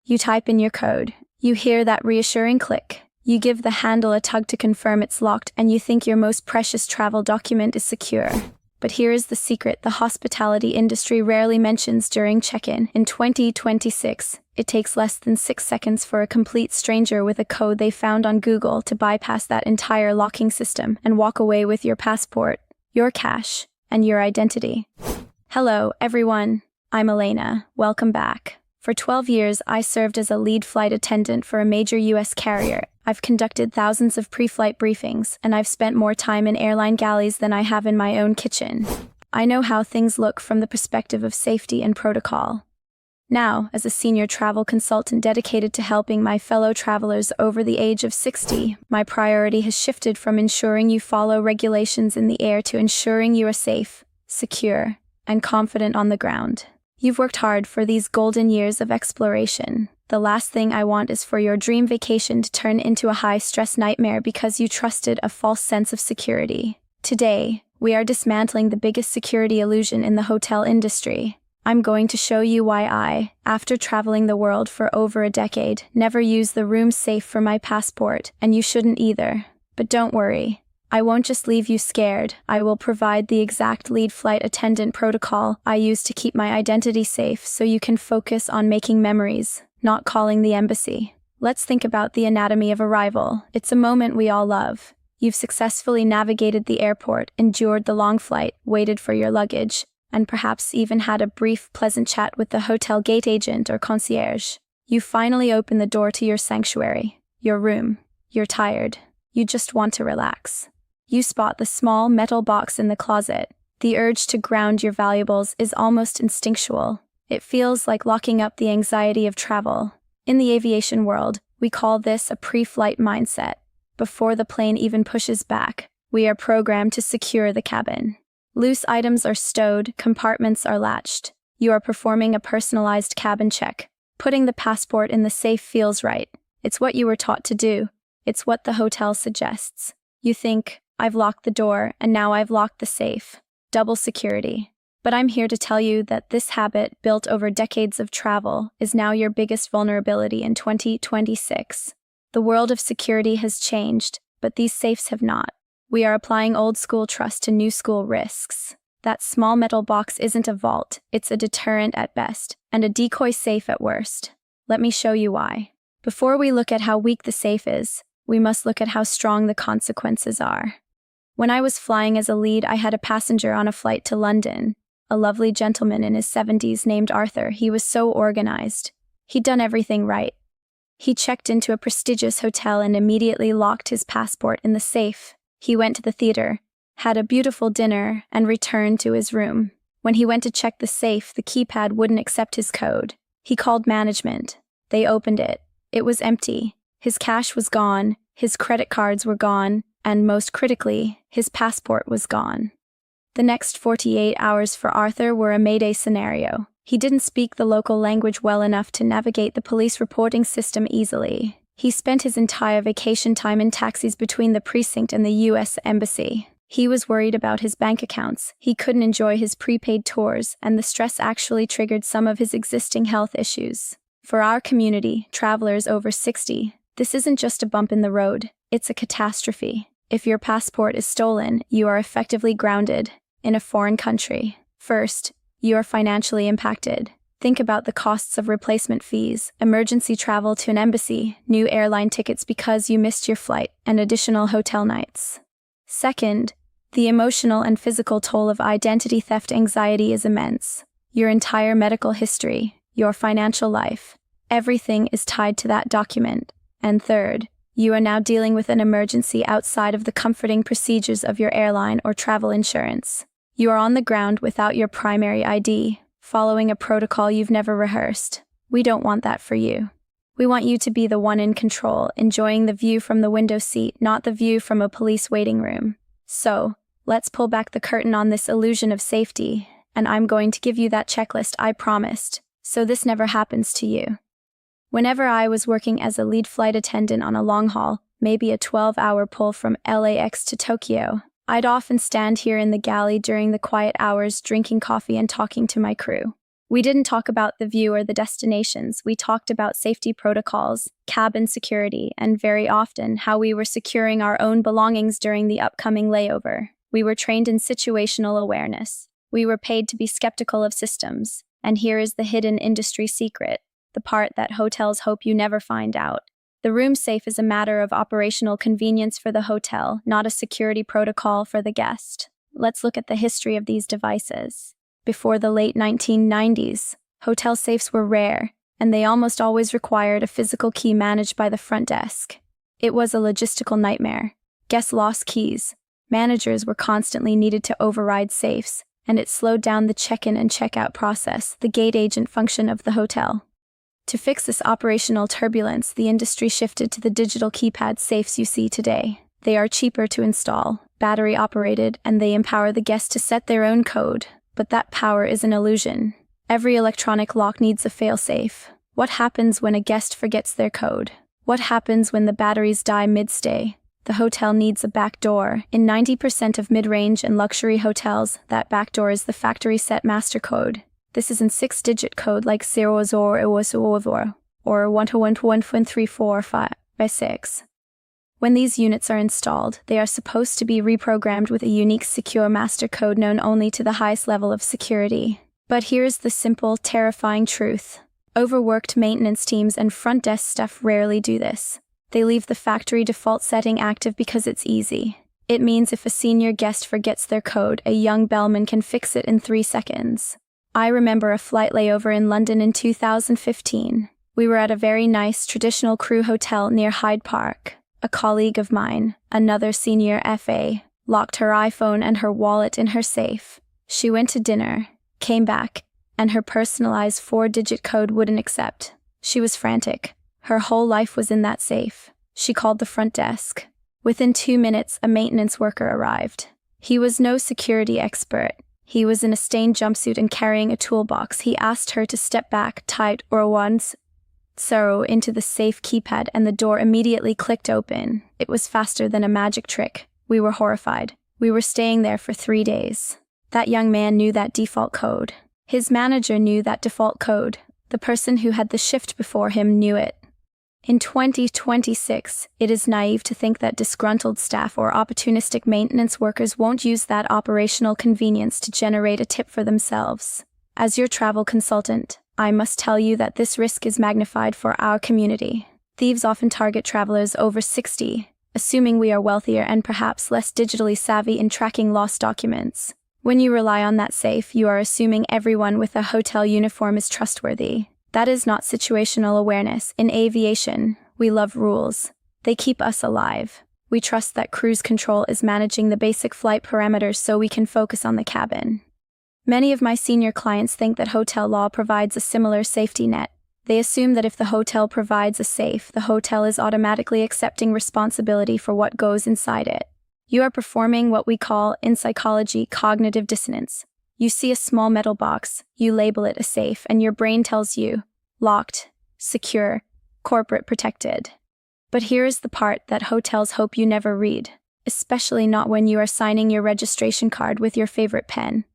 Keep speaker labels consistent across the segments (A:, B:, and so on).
A: You type in your code. You hear that reassuring click. You give the handle a tug to confirm it's locked, and you think your most precious travel document is secure. But here is the secret the hospitality industry rarely mentions during check-in. In 2026, it takes less than 6 seconds for a complete stranger with a code they found on Google to bypass that entire locking system and walk away with your passport, your cash, and your identity. Hello, everyone. I'm Elena. Welcome back. For 12 years, I served as a lead flight attendant for a major U.S. carrier. I've conducted thousands of pre-flight briefings, and I've spent more time in airline galleys than I have in my own kitchen. I know how things look from the perspective of safety and protocol. Now, as a senior travel consultant dedicated to helping my fellow travelers over the age of 60, my priority has shifted from ensuring you follow regulations in the air to ensuring you are safe, secure, and confident on the ground. You've worked hard for these golden years of exploration. The last thing I want is for your dream vacation to turn into a high-stress nightmare because you trusted a false sense of security. Today, we are dismantling the biggest security illusion in the hotel industry. I'm going to show you why I, after traveling the world for over a decade, never use the room safe for my passport, and you shouldn't either. But don't worry. I won't just leave you scared. I will provide the exact lead flight attendant protocol I use to keep my identity safe so you can focus on making memories, not calling the embassy. Let's think about the anatomy of arrival. It's a moment we all love. You've successfully navigated the airport, endured the long flight, waited for your luggage, and perhaps even had a brief, pleasant chat with the hotel gate agent or concierge. You finally open the door to your sanctuary, your room. You're tired. You just want to relax. You spot the small metal box in the closet. The urge to ground your valuables is almost instinctual. It feels like locking up the anxiety of travel. In the aviation world, we call this a pre-flight mindset. Before the plane even pushes back, we are programmed to secure the cabin. Loose items are stowed, compartments are latched. You are performing a personalized cabin check. Putting the passport in the safe feels right. It's what you were taught to do. It's what the hotel suggests. You think, I've locked the door, and now I've locked the safe. Double security. But I'm here to tell you that this habit, built over decades of travel, is now your biggest vulnerability in 2026. The world of security has changed, but these safes have not. We are applying old-school trust to new-school risks. That small metal box isn't a vault, it's a deterrent at best, and a decoy safe at worst. Let me show you why. Before we look at how weak the safe is, we must look at how strong the consequences are. When I was flying as a lead, I had a passenger on a flight to London, a lovely gentleman in his 70s named Arthur. He was so organized. He'd done everything right. He checked into a prestigious hotel and immediately locked his passport in the safe. He went to the theater, had a beautiful dinner, and returned to his room. When he went to check the safe, the keypad wouldn't accept his code. He called management. They opened it. It was empty. His cash was gone, his credit cards were gone, and most critically, his passport was gone. The next 48 hours for Arthur were a Mayday scenario. He didn't speak the local language well enough to navigate the police reporting system easily. He spent his entire vacation time in taxis between the precinct and the U.S. Embassy. He was worried about his bank accounts. He couldn't enjoy his prepaid tours, and the stress actually triggered some of his existing health issues. For our community, travelers over 60, this isn't just a bump in the road, it's a catastrophe. If your passport is stolen, you are effectively grounded in a foreign country. First, you are financially impacted. Think about the costs of replacement fees, emergency travel to an embassy, new airline tickets because you missed your flight, and additional hotel nights. Second, the emotional and physical toll of identity theft anxiety is immense. Your entire medical history, your financial life, everything is tied to that document. And third, you are now dealing with an emergency outside of the comforting procedures of your airline or travel insurance. You are on the ground without your primary ID, following a protocol you've never rehearsed. We don't want that for you. We want you to be the one in control, enjoying the view from the window seat, not the view from a police waiting room. So, let's pull back the curtain on this illusion of safety, and I'm going to give you that checklist I promised, so this never happens to you. Whenever I was working as a lead flight attendant on a long haul, maybe a 12-hour pull from LAX to Tokyo, I'd often stand here in the galley during the quiet hours drinking coffee and talking to my crew. We didn't talk about the view or the destinations. We talked about safety protocols, cabin security, and very often how we were securing our own belongings during the upcoming layover. We were trained in situational awareness. We were paid to be skeptical of systems. And here is the hidden industry secret, the part that hotels hope you never find out. The room safe is a matter of operational convenience for the hotel, not a security protocol for the guest. Let's look at the history of these devices. Before the late 1990s, hotel safes were rare, and they almost always required a physical key managed by the front desk. It was a logistical nightmare. Guests lost keys. Managers were constantly needed to override safes, and it slowed down the check-in and check-out process, the gate agent function of the hotel. To fix this operational turbulence, the industry shifted to the digital keypad safes you see today. They are cheaper to install, battery-operated, and they empower the guest to set their own code. But that power is an illusion. Every electronic lock needs a failsafe. What happens when a guest forgets their code? What happens when the batteries die mid-stay? The hotel needs a back door. In 90% of mid-range and luxury hotels, that back door is the factory-set master code. This is in 6-digit code like 0 or 121213456. When these units are installed, they are supposed to be reprogrammed with a unique secure master code known only to the highest level of security. But here's the simple, terrifying truth. Overworked maintenance teams and front desk staff rarely do this. They leave the factory default setting active because it's easy. It means if a senior guest forgets their code, a young bellman can fix it in 3 seconds. I remember a flight layover in London in 2015. We were at a very nice, traditional crew hotel near Hyde Park. A colleague of mine, another senior FA, locked her iPhone and her wallet in her safe. She went to dinner, came back, and her personalized 4-digit code wouldn't accept. She was frantic. Her whole life was in that safe. She called the front desk. Within 2 minutes, a maintenance worker arrived. He was no security expert. He was in a stained jumpsuit and carrying a toolbox. He asked her to step back tight or once into the safe keypad, and the door immediately clicked open. It was faster than a magic trick. We were horrified. We were staying there for 3 days. That young man knew that default code. His manager knew that default code. The person who had the shift before him knew it. In 2026, it is naive to think that disgruntled staff or opportunistic maintenance workers won't use that operational convenience to generate a tip for themselves. As your travel consultant, I must tell you that this risk is magnified for our community. Thieves often target travelers over 60, assuming we are wealthier and perhaps less digitally savvy in tracking lost documents. When you rely on that safe, you are assuming everyone with a hotel uniform is trustworthy. That is not situational awareness. In aviation, we love rules. They keep us alive. We trust that cruise control is managing the basic flight parameters so we can focus on the cabin. Many of my senior clients think that hotel law provides a similar safety net. They assume that if the hotel provides a safe, the hotel is automatically accepting responsibility for what goes inside it. You are performing what we call, in psychology, cognitive dissonance. You see a small metal box, you label it a safe, and your brain tells you, locked, secure, corporate protected. But here is the part that hotels hope you never read, especially not when you are signing your registration card with your favorite pen.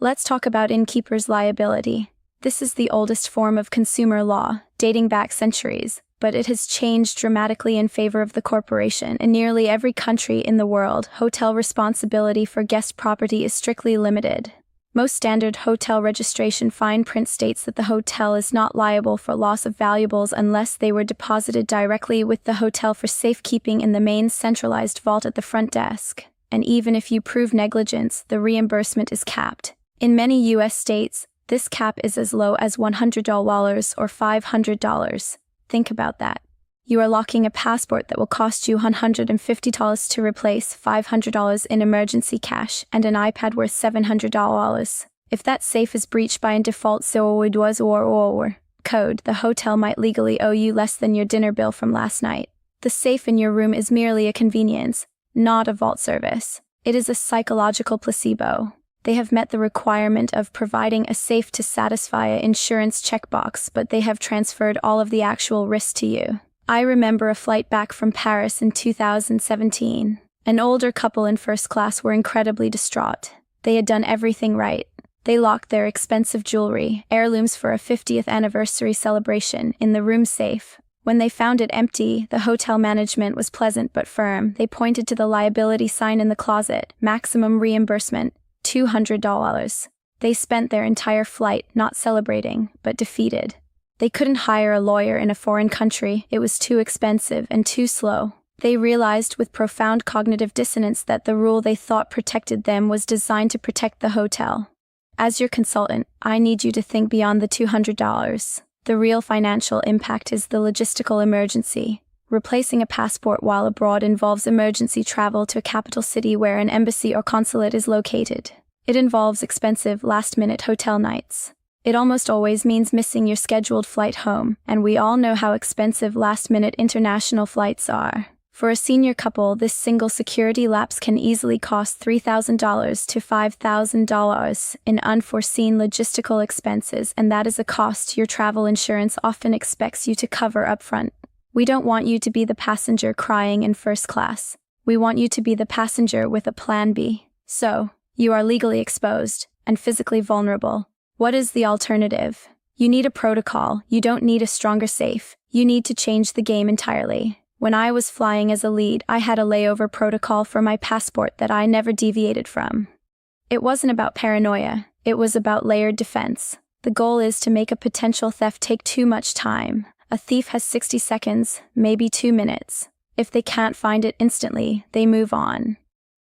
A: Let's talk about innkeeper's liability. This is the oldest form of consumer law, dating back centuries, but it has changed dramatically in favor of the corporation. In nearly every country in the world, hotel responsibility for guest property is strictly limited. Most standard hotel registration fine print states that the hotel is not liable for loss of valuables unless they were deposited directly with the hotel for safekeeping in the main centralized vault at the front desk. And even if you prove negligence, the reimbursement is capped. In many U.S. states, this cap is as low as $100 or $500. Think about that. You are locking a passport that will cost you $150 to replace $500 in emergency cash and an iPad worth $700. If that safe is breached by a default or code, the hotel might legally owe you less than your dinner bill from last night. The safe in your room is merely a convenience, not a vault service. It is a psychological placebo. They have met the requirement of providing a safe to satisfy an insurance checkbox, but they have transferred all of the actual risk to you. I remember a flight back from Paris in 2017. An older couple in first class were incredibly distraught. They had done everything right. They locked their expensive jewelry, heirlooms for a 50th anniversary celebration, in the room safe. When they found it empty, the hotel management was pleasant but firm. They pointed to the liability sign in the closet, maximum reimbursement, $200. They spent their entire flight not celebrating, but defeated. They couldn't hire a lawyer in a foreign country. It was too expensive and too slow. They realized with profound cognitive dissonance that the rule they thought protected them was designed to protect the hotel. As your consultant, I need you to think beyond the $200. The real financial impact is the logistical emergency. Replacing a passport while abroad involves emergency travel to a capital city where an embassy or consulate is located. It involves expensive, last-minute hotel nights. It almost always means missing your scheduled flight home, and we all know how expensive last-minute international flights are. For a senior couple, this single security lapse can easily cost $3,000 to $5,000 in unforeseen logistical expenses, and that is a cost your travel insurance often expects you to cover upfront. We don't want you to be the passenger crying in first class. We want you to be the passenger with a plan B. So, you are legally exposed and physically vulnerable. What is the alternative? You need a protocol. You don't need a stronger safe. You need to change the game entirely. When I was flying as a lead, I had a layover protocol for my passport that I never deviated from. It wasn't about paranoia. It was about layered defense. The goal is to make a potential theft take too much time. A thief has 60 seconds, maybe 2 minutes. If they can't find it instantly, they move on.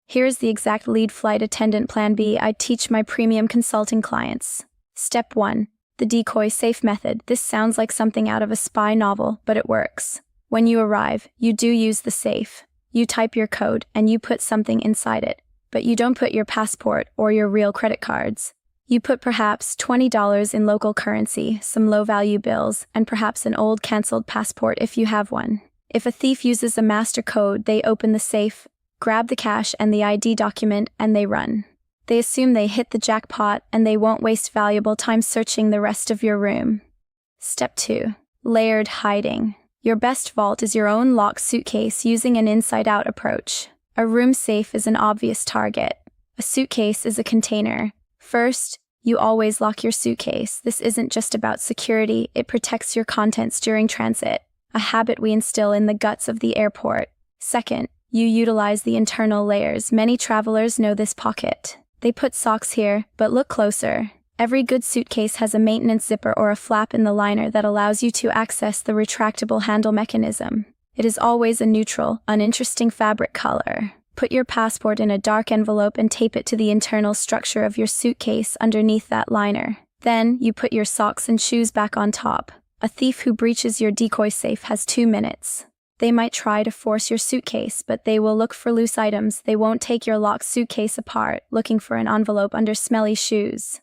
A: Here's the exact lead flight attendant plan B I teach my premium consulting clients. Step 1. The decoy safe method. This sounds like something out of a spy novel, but it works. When you arrive, you do use the safe. You type your code and you put something inside it, but you don't put your passport or your real credit cards. You put perhaps $20 in local currency, some low-value bills, and perhaps an old cancelled passport if you have one. If a thief uses a master code, they open the safe, grab the cash and the ID document, and they run. They assume they hit the jackpot and they won't waste valuable time searching the rest of your room. Step 2. Layered hiding. Your best vault is your own locked suitcase using an inside-out approach. A room safe is an obvious target. A suitcase is a container. First, you always lock your suitcase. This isn't just about security, it protects your contents during transit, a habit we instill in the guts of the airport. Second, you utilize the internal layers. Many travelers know this pocket. They put socks here, but look closer. Every good suitcase has a maintenance zipper or a flap in the liner that allows you to access the retractable handle mechanism. It is always a neutral, uninteresting fabric color. Put your passport in a dark envelope and tape it to the internal structure of your suitcase underneath that liner. Then, you put your socks and shoes back on top. A thief who breaches your decoy safe has 2 minutes. They might try to force your suitcase, but they will look for loose items. They won't take your locked suitcase apart, looking for an envelope under smelly shoes.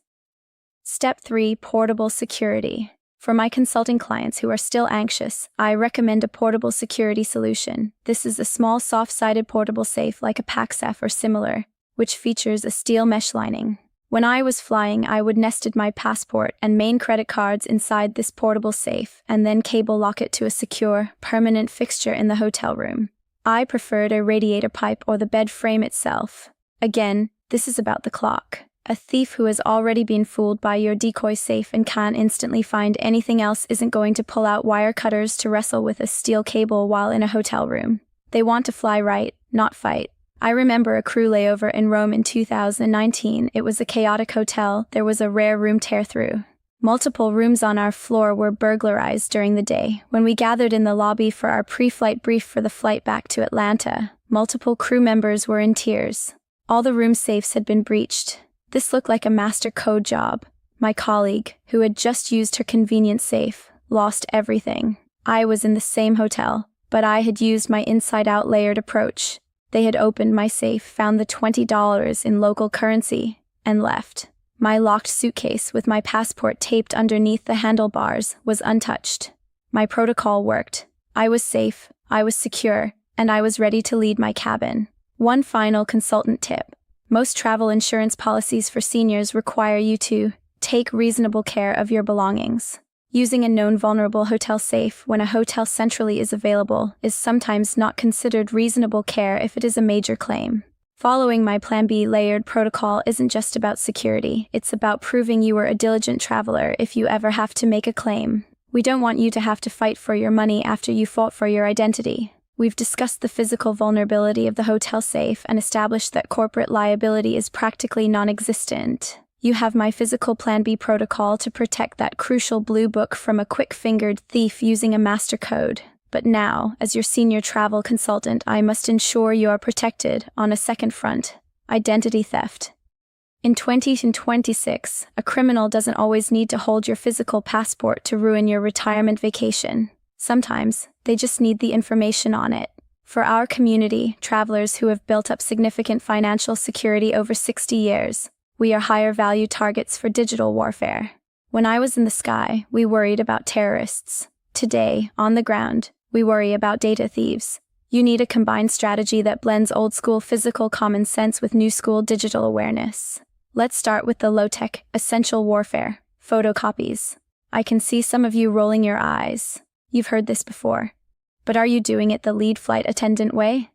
A: Step 3. Portable security. For my consulting clients who are still anxious, I recommend a portable security solution. This is a small soft-sided portable safe like a PakSafe or similar, which features a steel mesh lining. When I was flying, I would nested my passport and main credit cards inside this portable safe and then cable lock it to a secure, permanent fixture in the hotel room. I preferred a radiator pipe or the bed frame itself. Again, this is about the clock. A thief who has already been fooled by your decoy safe and can't instantly find anything else isn't going to pull out wire cutters to wrestle with a steel cable while in a hotel room. They want to fly right, not fight. I remember a crew layover in Rome in 2019. It was a chaotic hotel. There was a rare room tear-through. Multiple rooms on our floor were burglarized during the day. When we gathered in the lobby for our pre-flight brief for the flight back to Atlanta, multiple crew members were in tears. All the room safes had been breached. This looked like a master code job. My colleague, who had just used her convenient safe, lost everything. I was in the same hotel, but I had used my inside-out layered approach. They had opened my safe, found the $20 in local currency, and left. My locked suitcase with my passport taped underneath the handlebars was untouched. My protocol worked. I was safe, I was secure, and I was ready to lead my cabin. One final consultant tip. Most travel insurance policies for seniors require you to take reasonable care of your belongings. Using a known vulnerable hotel safe when a hotel centrally is available is sometimes not considered reasonable care if it is a major claim. Following my Plan B layered protocol isn't just about security, it's about proving you were a diligent traveler if you ever have to make a claim. We don't want you to have to fight for your money after you fought for your identity. We've discussed the physical vulnerability of the hotel safe and established that corporate liability is practically non-existent. You have my physical Plan B protocol to protect that crucial blue book from a quick-fingered thief using a master code. But now, as your senior travel consultant, I must ensure you are protected on a second front: identity theft. In 2026, a criminal doesn't always need to hold your physical passport to ruin your retirement vacation. Sometimes, they just need the information on it. For our community, travelers who have built up significant financial security over 60 years, we are higher value targets for digital warfare. When I was in the sky, we worried about terrorists. Today, on the ground, we worry about data thieves. You need a combined strategy that blends old-school physical common sense with new-school digital awareness. Let's start with the low-tech, essential warfare: photocopies. I can see some of you rolling your eyes. You've heard this before. But are you doing it the lead flight attendant way?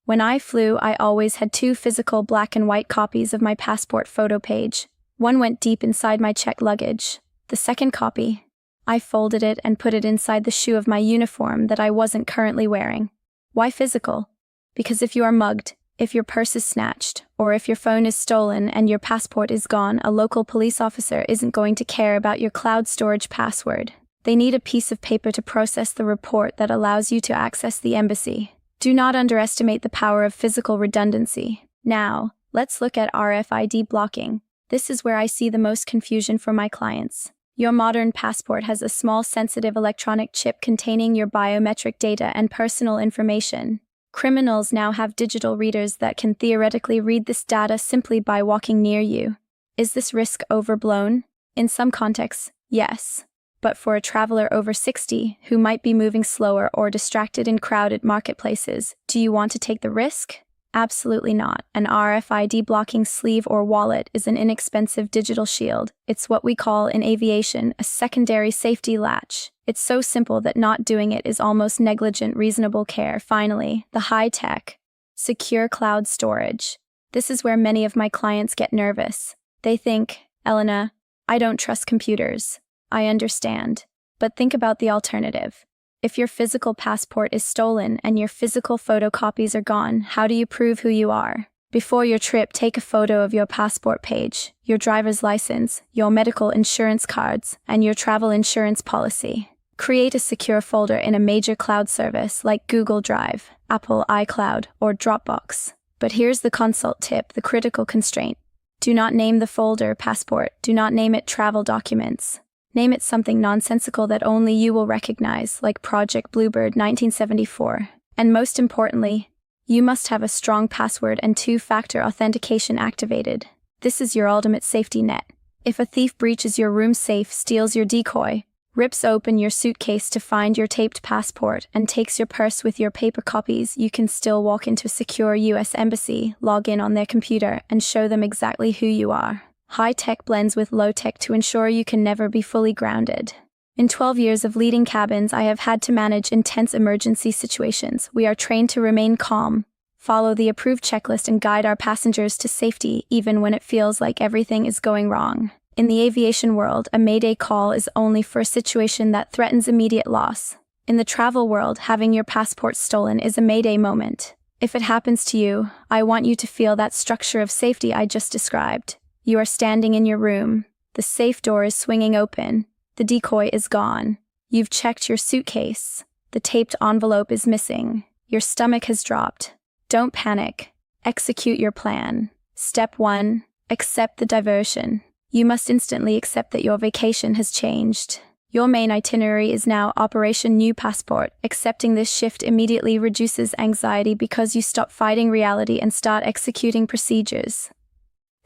A: When I flew, I always had 2 physical black and white copies of my passport photo page. One went deep inside my checked luggage. The second copy, I folded it and put it inside the shoe of my uniform that I wasn't currently wearing. Why physical? Because if you are mugged, if your purse is snatched, or if your phone is stolen and your passport is gone, a local police officer isn't going to care about your cloud storage password. They need a piece of paper to process the report that allows you to access the embassy. Do not underestimate the power of physical redundancy. Now, let's look at RFID blocking. This is where I see the most confusion for my clients. Your modern passport has a small sensitive electronic chip containing your biometric data and personal information. Criminals now have digital readers that can theoretically read this data simply by walking near you. Is this risk overblown? In some contexts, yes. But for a traveler over 60 who might be moving slower or distracted in crowded marketplaces, do you want to take the risk? Absolutely not. An RFID blocking sleeve or wallet is an inexpensive digital shield. It's what we call in aviation a secondary safety latch. It's so simple that not doing it is almost negligent reasonable care. Finally, the high-tech, secure cloud storage. This is where many of my clients get nervous. They think, Elena, I don't trust computers. I understand. But think about the alternative. If your physical passport is stolen and your physical photocopies are gone, how do you prove who you are? Before your trip, take a photo of your passport page, your driver's license, your medical insurance cards, and your travel insurance policy. Create a secure folder in a major cloud service like Google Drive, Apple iCloud, or Dropbox. But here's the consult tip, the critical constraint. Do not name the folder passport. Do not name it travel documents. Name it something nonsensical that only you will recognize, like Project Bluebird 1974. And most importantly, you must have a strong password and 2-factor authentication activated. This is your ultimate safety net. If a thief breaches your room safe, steals your decoy, rips open your suitcase to find your taped passport, and takes your purse with your paper copies, you can still walk into a secure US embassy, log in on their computer, and show them exactly who you are. High-tech blends with low-tech to ensure you can never be fully grounded. In 12 years of leading cabins, I have had to manage intense emergency situations. We are trained to remain calm, follow the approved checklist, and guide our passengers to safety even when it feels like everything is going wrong. In the aviation world, a mayday call is only for a situation that threatens immediate loss. In the travel world, having your passport stolen is a mayday moment. If it happens to you, I want you to feel that structure of safety I just described. You are standing in your room. The safe door is swinging open. The decoy is gone. You've checked your suitcase. The taped envelope is missing. Your stomach has dropped. Don't panic. Execute your plan. Step 1. Accept the diversion. You must instantly accept that your vacation has changed. Your main itinerary is now Operation New Passport. Accepting this shift immediately reduces anxiety because you stop fighting reality and start executing procedures.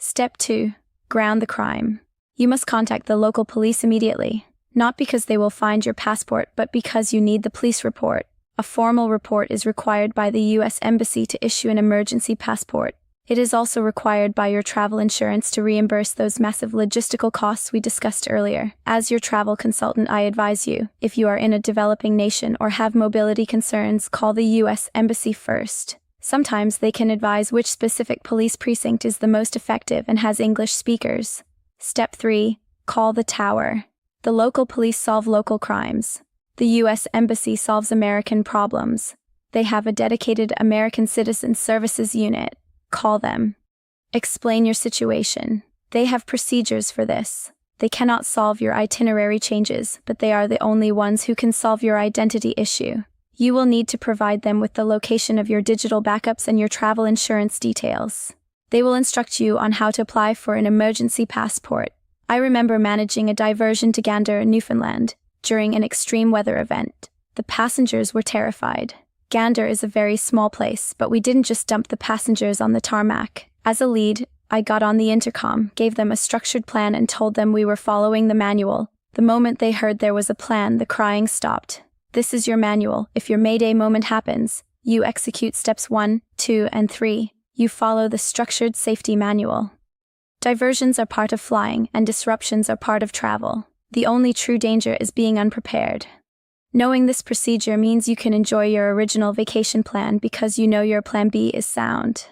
A: Step 2. Ground the crime. You must contact the local police immediately, not because they will find your passport, but because you need the police report. A formal report is required by the U.S. Embassy to issue an emergency passport. It is also required by your travel insurance to reimburse those massive logistical costs we discussed earlier. As your travel consultant, I advise you, if you are in a developing nation or have mobility concerns, call the U.S. Embassy first. Sometimes they can advise which specific police precinct is the most effective and has English speakers. Step 3. Call the tower. The local police solve local crimes. The U.S. Embassy solves American problems. They have a dedicated American Citizen Services unit. Call them. Explain your situation. They have procedures for this. They cannot solve your itinerary changes, but they are the only ones who can solve your identity issue. You will need to provide them with the location of your digital backups and your travel insurance details. They will instruct you on how to apply for an emergency passport. I remember managing a diversion to Gander, Newfoundland, during an extreme weather event. The passengers were terrified. Gander is a very small place, but we didn't just dump the passengers on the tarmac. As a lead, I got on the intercom, gave them a structured plan and told them we were following the manual. The moment they heard there was a plan, the crying stopped. This is your manual. If your Mayday moment happens, you execute steps 1, 2, and 3. You follow the structured safety manual. Diversions are part of flying, and disruptions are part of travel. The only true danger is being unprepared. Knowing this procedure means you can enjoy your original vacation plan because you know your plan B is sound.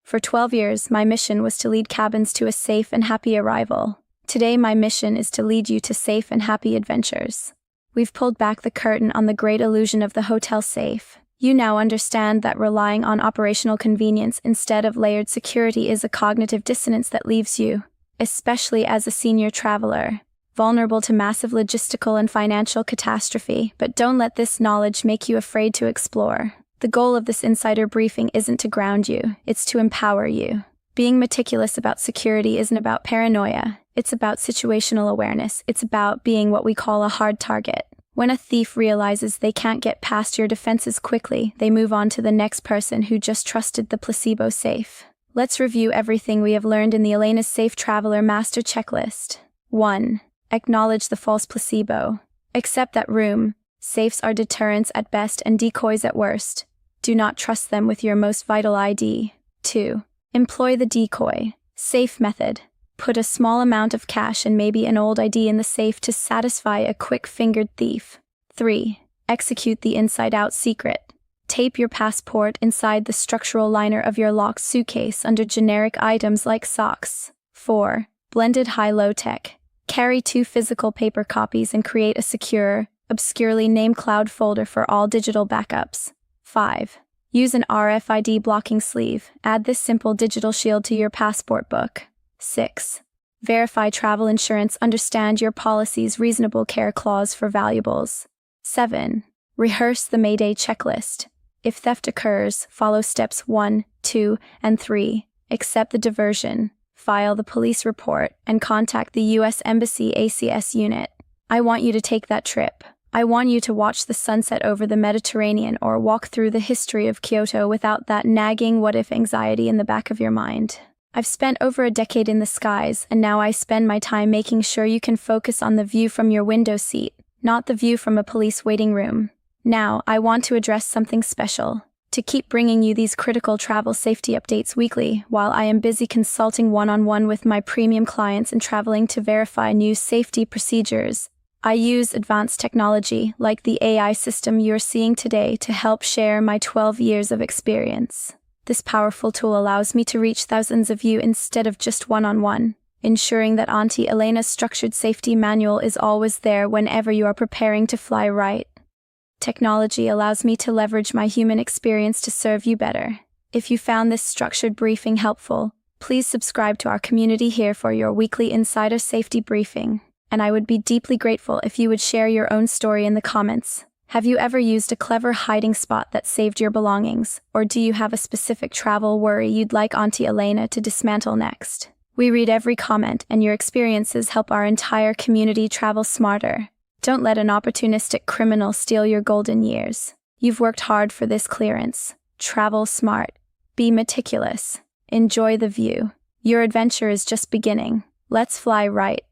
A: For 12 years, my mission was to lead cabins to a safe and happy arrival. Today, my mission is to lead you to safe and happy adventures. We've pulled back the curtain on the great illusion of the hotel safe. You now understand that relying on operational convenience instead of layered security is a cognitive dissonance that leaves you, especially as a senior traveler, vulnerable to massive logistical and financial catastrophe. But don't let this knowledge make you afraid to explore. The goal of this insider briefing isn't to ground you, it's to empower you. Being meticulous about security isn't about paranoia, it's about situational awareness. It's about being what we call a hard target. When a thief realizes they can't get past your defenses quickly, they move on to the next person who just trusted the placebo safe. Let's review everything we have learned in the Elena's Safe Traveler Master Checklist. 1. Acknowledge the false placebo. Accept that room safes are deterrents at best and decoys at worst. Do not trust them with your most vital ID. 2. Employ the decoy safe method. Put a small amount of cash and maybe an old ID in the safe to satisfy a quick-fingered thief. 3. Execute the inside-out secret. Tape your passport inside the structural liner of your locked suitcase under generic items like socks. 4. Blended high-low tech. Carry 2 physical paper copies and create a secure, obscurely named cloud folder for all digital backups. 5. Use an RFID blocking sleeve. Add this simple digital shield to your passport book. 6. Verify travel insurance. Understand your policy's reasonable care clause for valuables. 7. Rehearse the Mayday checklist. If theft occurs, follow steps 1, 2, and 3. Accept the diversion. File the police report and contact the U.S. Embassy ACS unit. I want you to take that trip. I want you to watch the sunset over the Mediterranean or walk through the history of Kyoto without that nagging what-if anxiety in the back of your mind. I've spent over a decade in the skies, and now I spend my time making sure you can focus on the view from your window seat, not the view from a police waiting room. Now, I want to address something special. To keep bringing you these critical travel safety updates weekly, while I am busy consulting one-on-one with my premium clients and traveling to verify new safety procedures, I use advanced technology, like the AI system you're seeing today, to help share my 12 years of experience. This powerful tool allows me to reach thousands of you instead of just one-on-one, ensuring that Auntie Elena's structured safety manual is always there whenever you are preparing to fly right. Technology allows me to leverage my human experience to serve you better. If you found this structured briefing helpful, please subscribe to our community here for your weekly insider safety briefing. And I would be deeply grateful if you would share your own story in the comments. Have you ever used a clever hiding spot that saved your belongings, or do you have a specific travel worry you'd like Auntie Elena to dismantle next? We read every comment, and your experiences help our entire community travel smarter. Don't let an opportunistic criminal steal your golden years. You've worked hard for this clearance. Travel smart. Be meticulous. Enjoy the view. Your adventure is just beginning. Let's fly right.